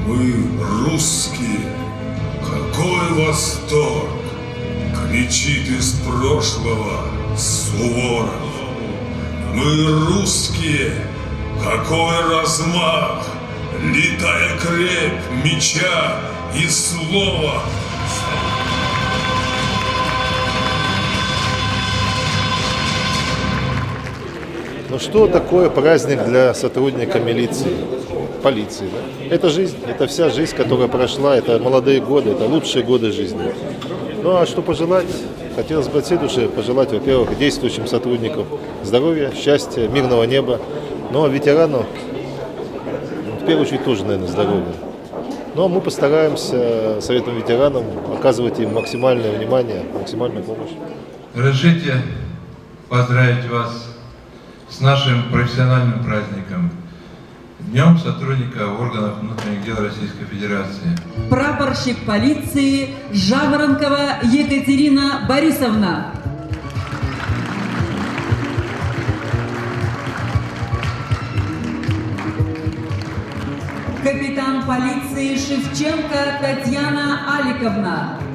Мы русские, какой восторг! Кричит из прошлого Суворов. Мы русские, какой размах! Летая крепь меча и слова. Ну что такое праздник для сотрудника милиции, полиции? Да? Это жизнь, это вся жизнь, которая прошла, это молодые годы, это лучшие годы жизни. Ну а что пожелать? Хотелось бы от всей души пожелать, во-первых, действующим сотрудникам здоровья, счастья, мирного неба. Ну а ветерану, в первую очередь, тоже, наверное, здоровья. Ну а мы постараемся советом ветеранам оказывать им максимальное внимание, максимальную помощь. Разрешите поздравить вас с нашим профессиональным праздником, Днем сотрудника органов внутренних дел Российской Федерации. Прапорщик полиции Жаворонкова Екатерина Борисовна. Капитан полиции Шевченко Татьяна Аликовна.